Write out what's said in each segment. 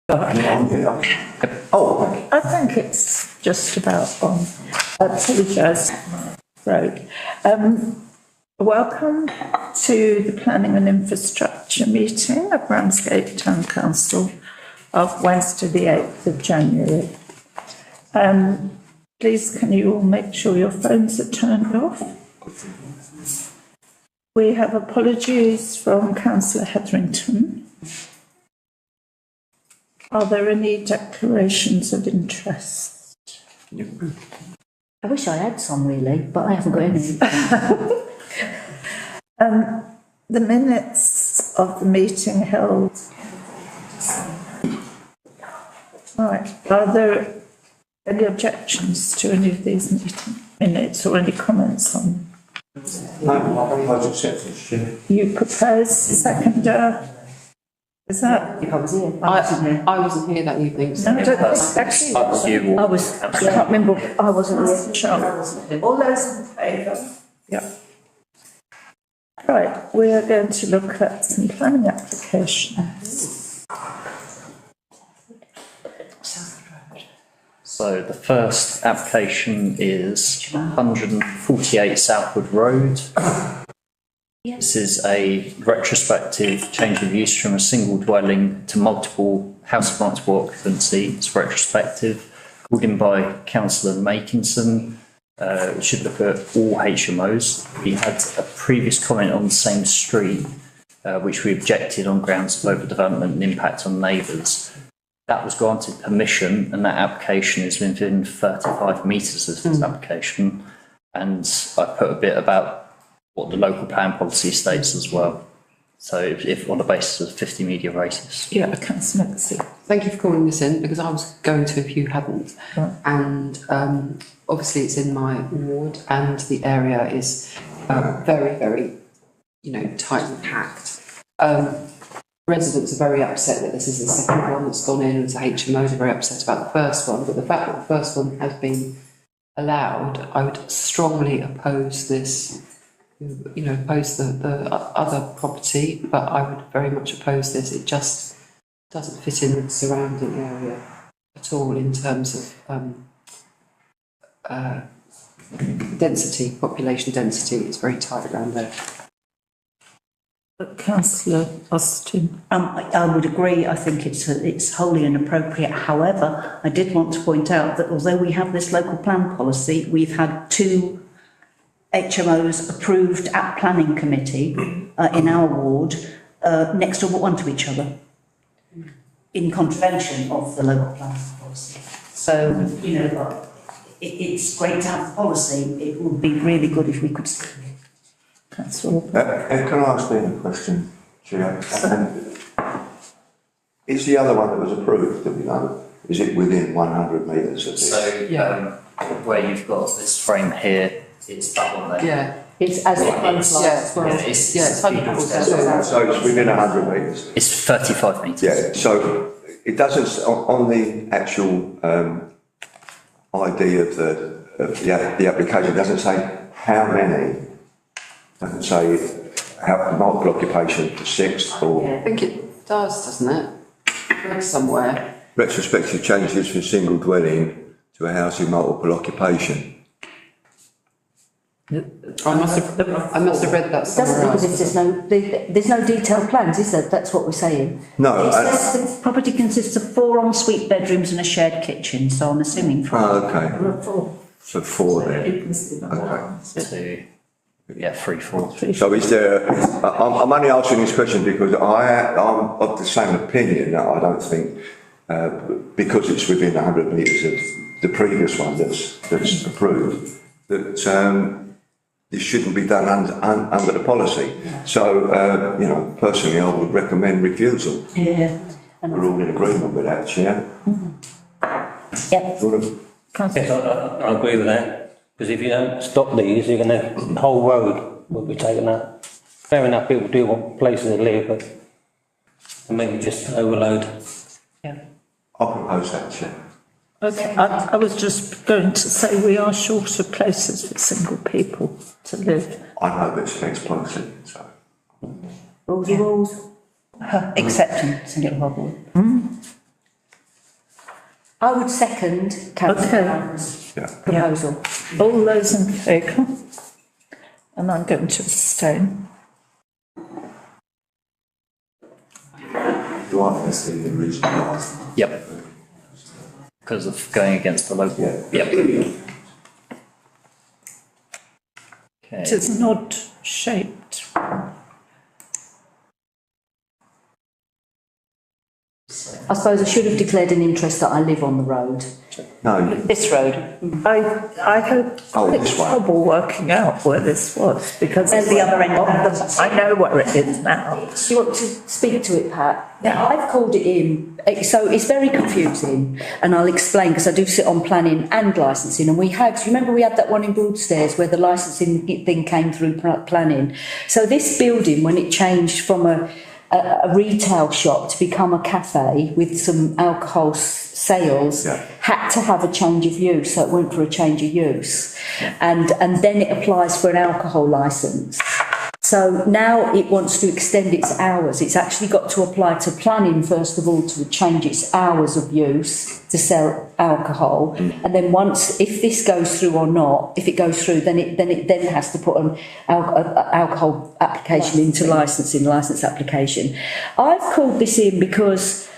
Oh, I think it's just about on. I apologise, road. Welcome to the Planning and Infrastructure meeting of Ramsgate Town Council of Wednesday the 8th of January. Please can you all make sure your phones are turned off? We have apologies from Councillor Hetherington. Are there any declarations of interest? I wish I had some really, but I haven't got any. The minutes of the meeting held. Right, are there any objections to any of these minutes or any comments on them? No, I propose acceptance. You propose, seconder? Is that? I was here. I wasn't here that evening. So. No, I don't think actually. I can't remember. I wasn't here. Sure. All those in favour? Yeah. Right, we are going to look at some planning applications. So the first application is 148 Southwood Road. This is a retrospective change of use from a single dwelling to multiple house of multiple occupancy. It's retrospective, called in by Councillor Makinson. We should look at all HMOs. We had a previous comment on the same street, which we objected on grounds of overdevelopment and impact on neighbours. That was granted permission, and that application is within 35 metres of this application. And I put a bit about what the local plan policy states as well. So if on the basis of 50 media radius. Yeah, Councillor Maxey. Thank you for calling this in, because I was going to if you hadn't. Right. And obviously it's in my ward, and the area is very, very, tightly packed. Residents are very upset that this is the second one that's gone in, and the HMOs are very upset about the first one. But the fact that the first one has been allowed, I would strongly oppose this. Oppose the other property, but I would very much oppose this. It just doesn't fit in with the surrounding area at all in terms of density, population density. It's very tight around there. Councillor Austin. I would agree. I think it's wholly inappropriate. However, I did want to point out that although we have this local plan policy, we've had 2 HMOs approved at planning committee in our ward next to one to each other in contravention of the local plan policy. So, it's great to have the policy. It would be really good if we could stick with it. That's all. Can I ask me a question, Chair? Is the other one that was approved, do we know, is it within 100 metres of this? So where you've got this frame here, it's that one there. Yeah. It's as it runs like as well. It's 100%. So it's within 100 metres? It's 35 metres. Yeah, so it doesn't, on the actual ID of the application, it doesn't say how many. It doesn't say how multiple occupation to 6 or... I think it does, doesn't it? Somewhere. Retrospective changes from single dwelling to a house in multiple occupation. I must have read that somewhere else. Because there's no detailed plans, is there? That's what we're saying. No. It says the property consists of 4 ensuite bedrooms and a shared kitchen, so I'm assuming 4. Oh, okay. 4. So 4 then. Okay. 3, 4. So is there, I'm only answering this question because I'm of the same opinion that I don't think, because it's within 100 metres of the previous one that's approved, that this shouldn't be done under the policy. So, personally I would recommend refusal. Yeah. We're all in agreement with that, Chair. Yep. Councillor. Yes, I agree with that. Because if you don't stop these, you're going to, the whole road will be taken up. Fair enough, people do want places to live, but maybe just overload. Yeah. I'll propose that, Chair. Okay, I was just going to say we are short of places for single people to live. I know that it's against policy, so. Rules are rules. Accepting single hobble. I would second Councillor Brown's proposal. All those in favour? And I'm going to abstain. Do I first the original license? Yep. Because of going against the local. Yep. Okay. It is an odd shaped. I suppose I should have declared an interest that I live on the road. No, This road. I had Oh, quite this one. trouble working out where this was because There's the other end of the house. I know where it is now. Do you want to speak to it, Pat? Yeah. I've called it in, so it's very confusing, and I'll explain because I do sit on planning and licensing, and do you remember we had that one in Broadstairs where the licensing thing came through planning? So this building, when it changed from a retail shop to become a cafe with some alcohol sales, had to have a change of use, so it went for a change of use, and then it applies for an alcohol licence. So now it wants to extend its hours. It's actually got to apply to planning first of all to change its hours of use to sell alcohol, and then if this goes through or not, if it goes through, then it has to put an alcohol application into license application. I've called this in because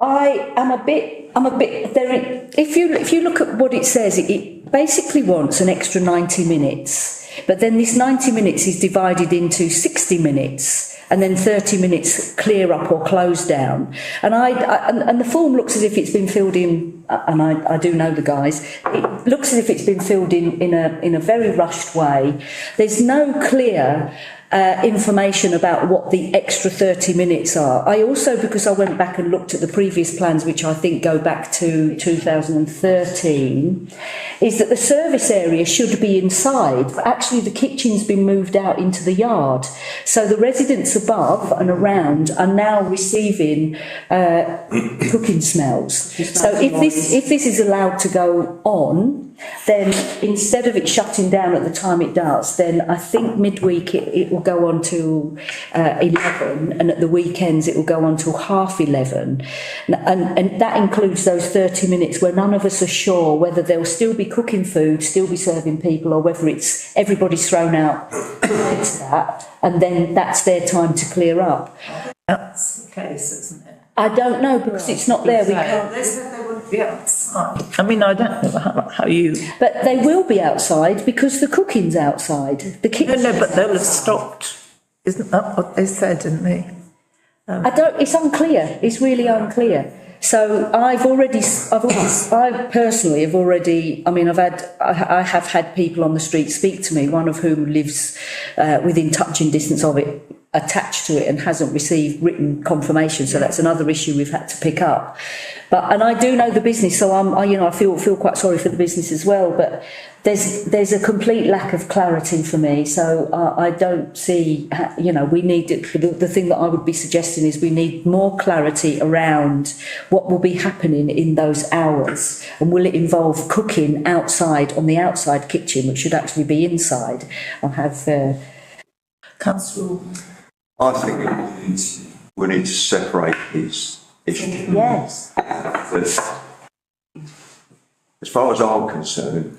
I am a bit there. If you look at what it says, it basically wants an extra 90 minutes. But then this 90 minutes is divided into 60 minutes and then 30 minutes clear up or close down. And and the form looks as if it's been filled in, and I do know the guys, it looks as if it's been filled in a very rushed way. There's no clear information about what the extra 30 minutes are. I also, because I went back and looked at the previous plans, which I think go back to 2013, is that the service area should be inside, but actually the kitchen's been moved out into the yard. So the residents above and around are now receiving cooking smells. So if this is allowed to go on, then instead of it shutting down at the time it does, then I think midweek it will go on to 11, and at the weekends it will go on to 11:30, and that includes those 30 minutes where none of us are sure whether they'll still be cooking food, still be serving people, or whether it's everybody's thrown out into that, and then that's their time to clear up. That's the case, isn't it? I don't know because it's not there. We can't. They said they would be outside. I mean, I don't know how you. But they will be outside because the cooking's outside. The kitchen. No, but they'll have stopped. Isn't that what they said in the? It's unclear. It's really unclear. So I personally have already, I mean, I have had people on the street speak to me, one of whom lives within touching distance of it, attached to it, and hasn't received written confirmation. So that's another issue we've had to pick up. And I do know the business, so I feel quite sorry for the business as well. But there's a complete lack of clarity for me. So I don't see, we need the thing that I would be suggesting is we need more clarity around what will be happening in those hours, and will it involve cooking outside on the outside kitchen, which should actually be inside. I'll have Councillor. I think we need to separate these issues. yes. As far as I'm concerned,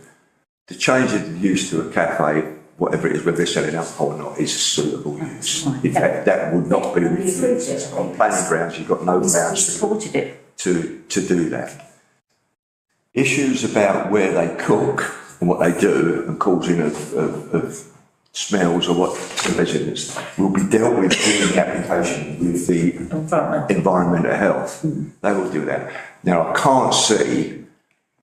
the change of the use to a cafe, whatever it is, whether they're selling alcohol or not, is a suitable use. In fact, that would not be refused. On planning grounds, you've got no grounds Supported it. to do that. Issues about where they cook and what they do and causing of smells or what to residents will be dealt with in the application with the environmental health. They will do that. Now, I can't see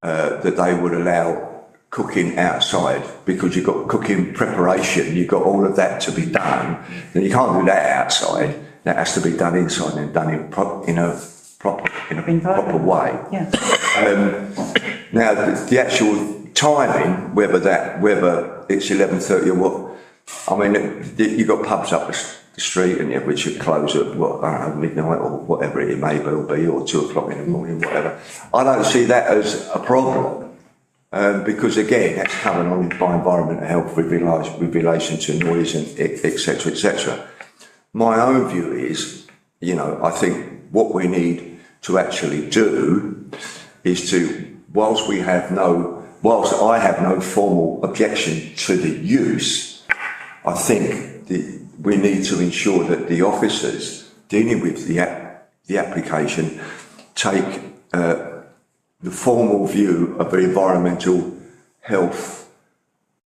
that they would allow cooking outside, because you've got cooking preparation, you've got all of that to be done. Then you can't do that outside. That has to be done inside and done in a proper way. Yeah. Now, the actual timing, whether it's 11:30 or what, I mean, you've got pubs up the street and which should close at midnight or whatever it may well be, or 2 o'clock in the morning, whatever. I don't see that as a problem. Because again, that's covered on by environmental health with relation to noise and etc. etc. My own view is, I think what we need to actually do is to, whilst I have no formal objection to the use, I think we need to ensure that the officers dealing with the application take the formal view of the environmental health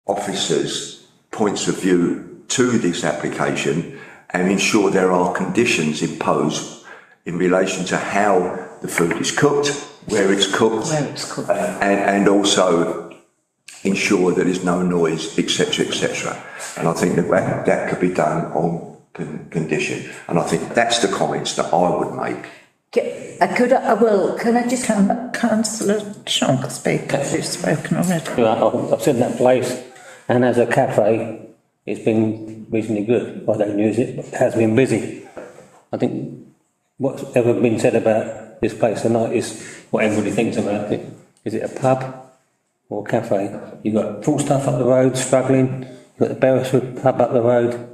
officers' points of view to this application and ensure there are conditions imposed in relation to how the food is cooked, where it's cooked, and also ensure that there's no noise, etc., etc. And I think that could be done on condition. And I think that's the comments that I would make. Can I just Councillor Sean can speak, because you've spoken already. I've seen that place, and as a cafe, it's been reasonably good. I don't use it, but it has been busy. I think what's ever been said about this place tonight is what everybody thinks about it. Is it a pub or a cafe? You've got full stuff up the road, struggling. You've got the Beresford pub up the road.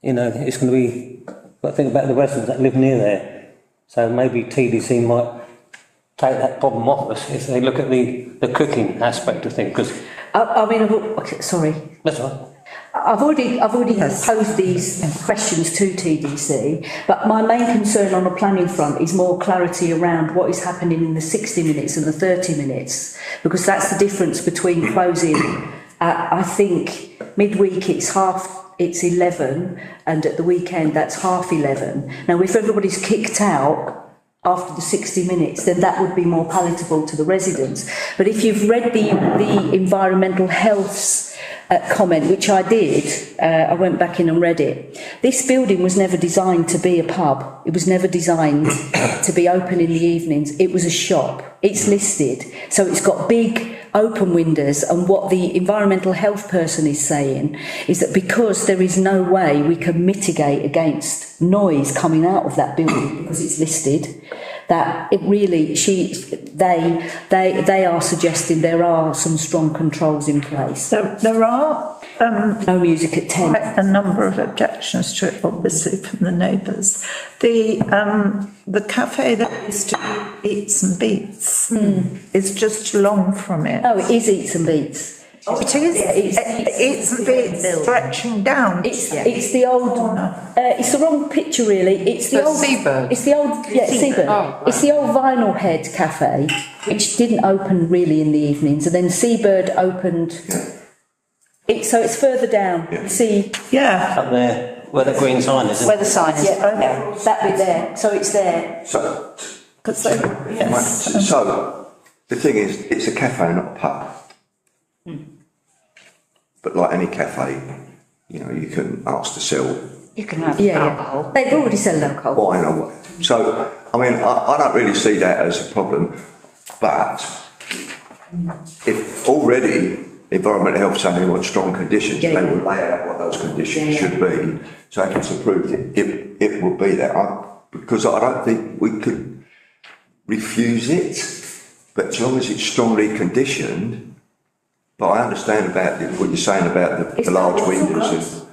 You know, it's going to be, got to think about the residents that live near there. So maybe TDC might take that problem off us if they look at the cooking aspect of things. Because sorry. That's all right. I've already posed these questions to TDC, but my main concern on the planning front is more clarity around what is happening in the 60 minutes and the 30 minutes, because that's the difference between closing I think midweek it's 11, and at the weekend that's half 11. Now, if everybody's kicked out after the 60 minutes, then that would be more palatable to the residents. But if you've read the environmental health's comment, which I did, I went back in and read it. This building was never designed to be a pub. It was never designed to be open in the evenings. It was a shop. It's listed. So it's got big open windows, and what the environmental health person is saying is that because there is no way we can mitigate against noise coming out of that building because it's listed, that it really, they are suggesting there are some strong controls in place. So there are no music at 10. a number of objections to it, obviously, from the neighbours. The cafe that used to be Eats and Beats is just along from it. No, it is Eats and Beats. Oh, it is? Yeah, Eats and Beats stretching down. It's the old. It's the wrong picture, really. It's the old Seabird. It's the old. Yeah, Seabird. Oh, right. It's the old Vinyl Head Cafe, which didn't open really in the evenings, and then Seabird opened. So it's further down. Yeah. See. Yeah. Up there, where the green sign is. Where the sign is. Yeah, that bit there. So it's there. So, Yes. so the thing is, it's a cafe, not a pub. But like any cafe, you know, you can ask to sell. You can have alcohol. They've already sold alcohol. Wine or what. So, I mean, I don't really see that as a problem, but if already environmental health saying they want strong conditions, they will lay out what those conditions should be. So if it's approved, it will be there. Because I don't think we could refuse it, but as long as it's strongly conditioned. But I understand about what you're saying about the large windows.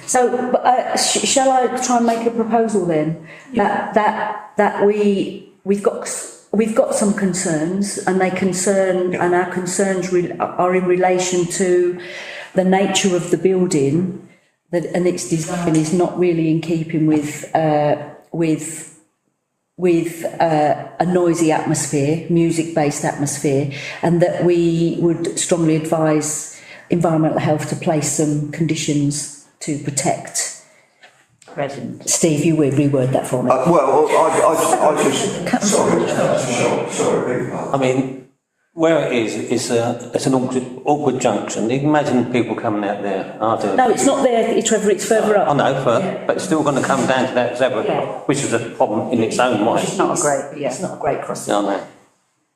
So, shall I try and make a proposal then? That we've got some concerns, and and our concerns are in relation to the nature of the building, and its design is not really in keeping with a noisy atmosphere, music-based atmosphere, and that we would strongly advise environmental health to place some conditions to protect residents. Steve, you would reword that for me. I just... Sorry. I mean, where it is, it's an awkward junction. You can imagine people coming out there after. No, it's not there, Trevor, it's further up. I know, but it's still going to come down to that zebra, which is a problem in its own way. It's not a great crossing. I know.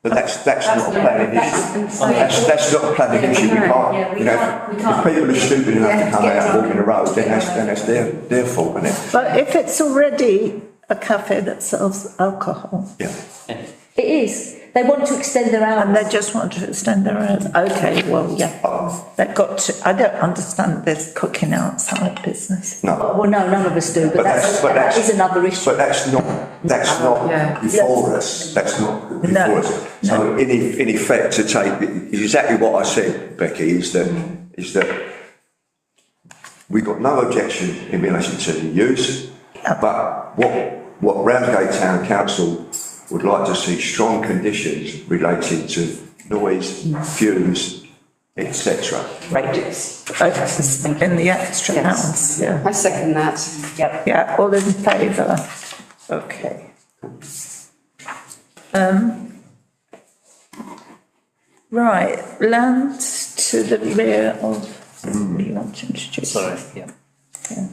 But that's not a planning issue. That's not a planning issue. We can't, you know, if people are stupid enough to come out and walk in the road, then that's their fault, isn't it? But if it's already a cafe that sells alcohol. Yeah. It is. They want to extend their And hours. they just want to extend their hours. Okay, well, yeah, they've got to, I don't understand this cooking outside business. No. Well, no, none of us do, but that is another issue. But that's not Yeah. before us, that's not before No, us. So in effect, to take, exactly what I said, Becky, is that we've got no objection in relation to the use, but what Ramsgate Town Council would like to see strong conditions relating to noise, fumes, etc. Radius. In the extra Yes. hours, yeah. I second that. Yep. Yeah, all in favour? Okay. Right, land to the rear of, what you want to introduce? Sorry, yeah. Yeah.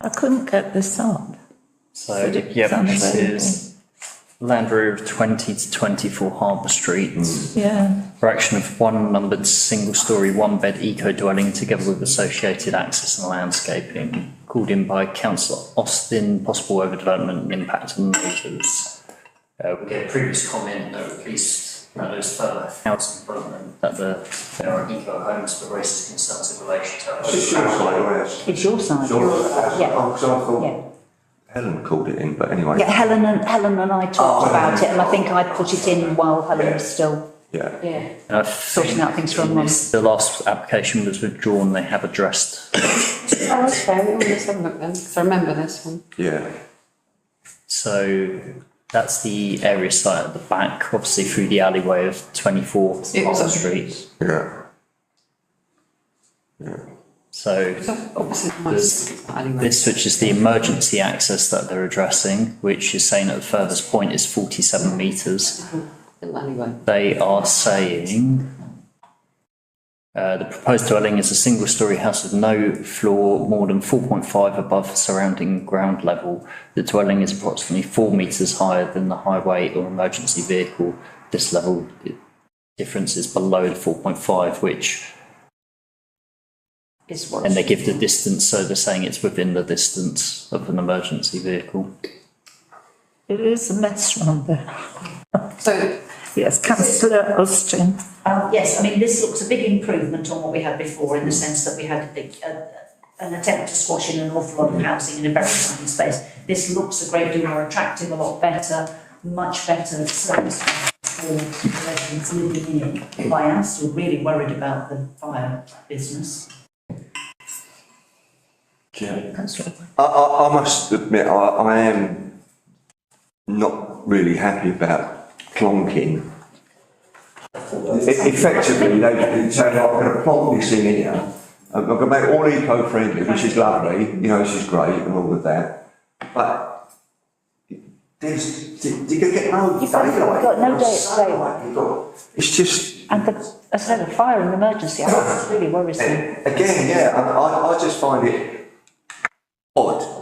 I couldn't get this up. So, But it's yep, this unavailable. is land rear of 20 to 24 Harbour Street. Yeah, Erection of one numbered single-storey, one-bed eco-dwelling together with associated access and landscaping, called in by Councillor Austin, possible overdevelopment and impact on neighbours. We get a previous comment that at least there's further housing development, that there are eco-homes, but raises concerns in relation to... It's your side, or ours? It's your side. Yeah. Yeah. So I thought Yeah. Helen called it in, but anyway. Yeah, Helen and I talked about it, and I think I put it in while Helen was still, Yeah. yeah, And I sorting out things from think the last application was withdrawn, they have addressed. Oh, okay, let's have a look then, because I remember this one. Yeah. So that's the area site at the back, obviously through the alleyway of 24 It was Harbour a- Street. Yeah. Yeah. So Obviously, anyway. this switches the emergency access that they're addressing, which is saying at the furthest point is 47 metres. Anyway. They are saying the proposed dwelling is a single-storey house with no floor more than 4.5 above surrounding ground level. The dwelling is approximately 4 metres higher than the highway or emergency vehicle. This level difference is below the 4.5, which, is what. and they give the distance, so they're saying it's within the distance of an emergency vehicle. it is a mess round there. So, Yes, councillor Austin. Yes, I mean, this looks a big improvement on what we had before, in the sense that we had an attempt to squash in an awful lot of housing in a very tiny space. This looks a great deal more attractive, a lot better, much better service for the residents living in it. But I am still really worried about the fire business. Yeah. Councillor. I must admit, I am not really happy about clonking. Effectively, they say, I'm going to plonk this in here. I'm going to make it all eco-friendly, which is lovely, you know, this is great and all of that. But you're going to get no You've got no daylight. It's just... And as I said, the fire and emergency, I think it's really worrisome. Again, yeah, I just find it odd.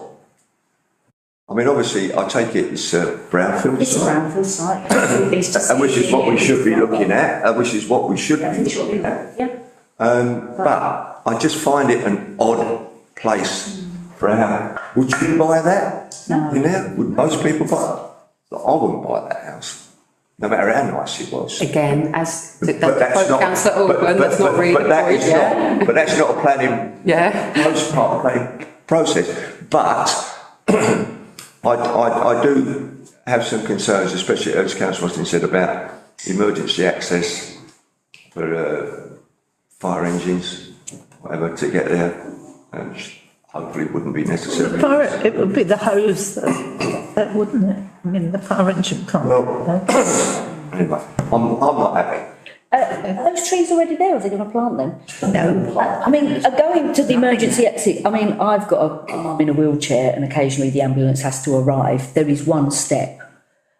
I mean, obviously, I take it it's brownfield It's a site. brownfield site. And which is what we should be looking at, which is what we should be looking at. Yeah. But I just find it an odd place for a house. Would you buy that? No. You know, would most people buy it? I wouldn't buy that house, no matter how nice it was. again, as But that's not. Councillor Auckland, that's not really the that point, is yeah? not. But that's not a planning. Yeah. Most part of the planning process. But I do have some concerns, especially as Councillor Austin said, about emergency access for fire engines, whatever, to get there. And hopefully it wouldn't be necessary. It would be the hose that wouldn't it? I mean, the fire engine can't. Well, anyway, I'm not happy. Are those trees already there, or are they going to plant them? No. I mean, going to the emergency exit, I mean, I've got a mum in a wheelchair and occasionally the ambulance has to arrive. There is one step.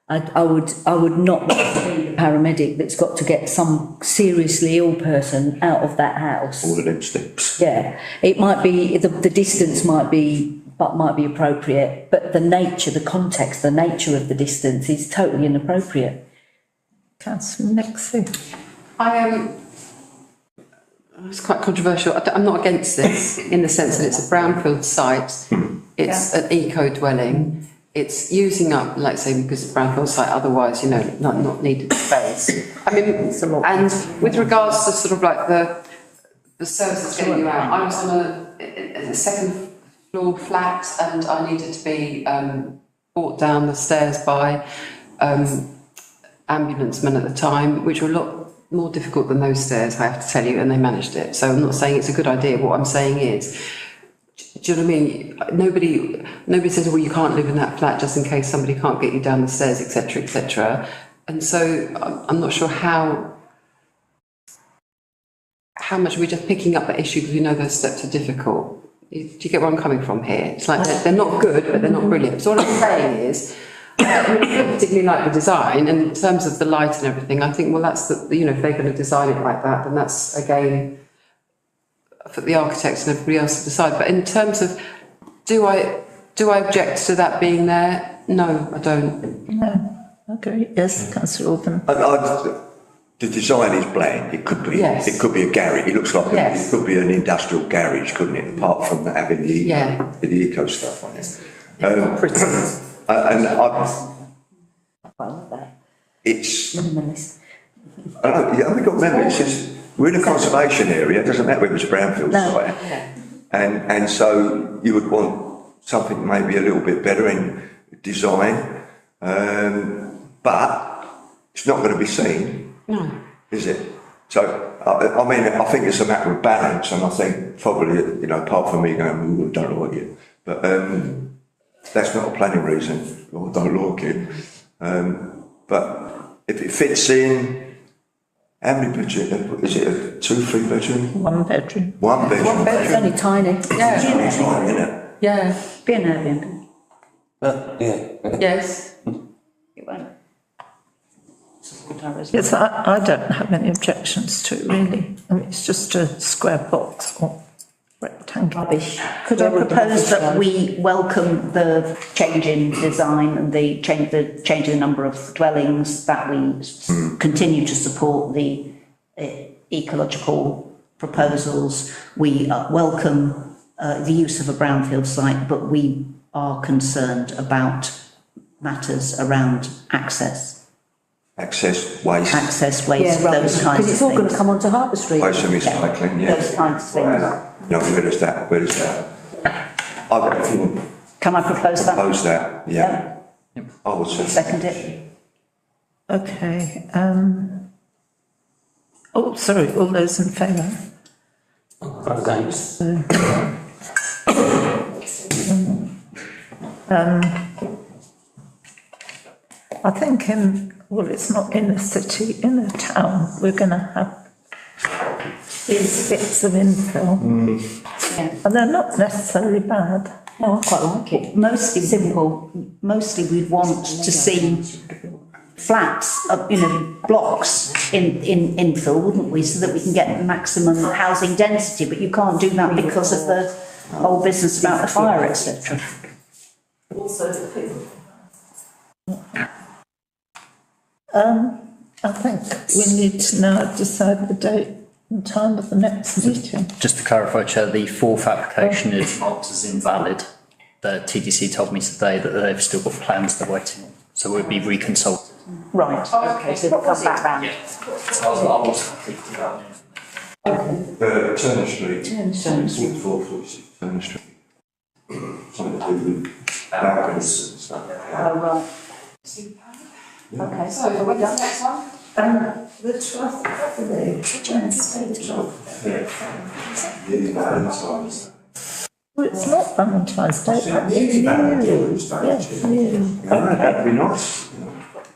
I would not want to be the paramedic that's got to get some seriously ill person out of that house. All of them steps. Yeah, it might be, the distance might be appropriate, but the nature, the context, the nature of the distance is totally inappropriate. Councillor Nixie. It's quite controversial. I'm not against this in the sense that it's a brownfield site. It's an eco dwelling. it's using up, like say, because it's brownfield site, otherwise, you know, not needed space. I mean, and with regards to sort of like the services getting you out, I was on a second floor flat and I needed to be brought down the stairs by ambulance men at the time, which were a lot more difficult than those stairs, I have to tell you, and they managed it. So I'm not saying it's a good idea. What I'm saying is, do you know what I mean? Nobody says, well, you can't live in that flat just in case somebody can't get you down the stairs, etc., etc. And so I'm not sure how much we're just picking up that issue because we know those steps are difficult. Do you get where I'm coming from here? It's like they're not good, but they're not brilliant. So what I'm saying is, I don't particularly like the design, and in terms of the light and everything, I think, well, that's if they're going to design it like that, then that's again for the architects and everybody else to decide. But in terms of, do I object to that being there? No, I don't. No, I agree. Yes, Councillor Orban. The design is bland. It could be. Yes. It could be a garage. It looks like Yes. it could be an industrial garage, couldn't it? Apart from having the eco stuff on it. It's. I don't know. Yeah, we've got remember. It's just we're in a conservation area. It doesn't matter whether it's a brownfield site, and so you would want something maybe a little bit better in design, but it's not going to be seen. No. Is it? So, I mean, I think it's a matter of balance, and I think probably, apart from me going, I don't like it, but that's not a planning reason, I don't like it. But if it fits in, how many bedroom, is it a 2-3 bedroom? 1 bedroom. 1 bedroom. It's only tiny. Yeah. It's tiny, isn't it? Yeah. Be an Airbnb. Yes. It won't. Yes, I don't have any objections to it, really. I mean, it's just a square box or rectangle. Rubbish. Could I propose that we welcome the change in design and the change in the number of dwellings, that we continue to support the ecological proposals. We welcome the use of a brownfield site, but we are concerned about matters around access, waste. those kinds of things. Because it's all going to come onto Harbour Street. Waste and recycling, Those kinds of things. Where is that? Can I propose that? Propose that, yeah. I would say. Second it. Okay, sorry, all those in favour? Against. I think it's not in the city, in the town, we're going to have these bits of infill. And they're not necessarily bad. No, I quite like it. Mostly simple. Mostly we'd want to see flats, blocks in infill, wouldn't we? So that we can get maximum housing density, but you can't do that because of the whole business about the fire, etc. I think we need to now decide the date and time of the next meeting. Just to clarify, Chair, the fourth application is marked as invalid. The TDC told me today that they've still got plans they're waiting on, so we'll be reconsulted. Right, okay, so they'll come back round. Turner Street. Turner Street. 446 Turner Street. Something to do with balconies and stuff. Oh, right. Okay, so are we done? Next one. The 12th of February, Wednesday the 12th. Well, it's not Valentine's Day, but it's you. Yes, you. That'd be nice.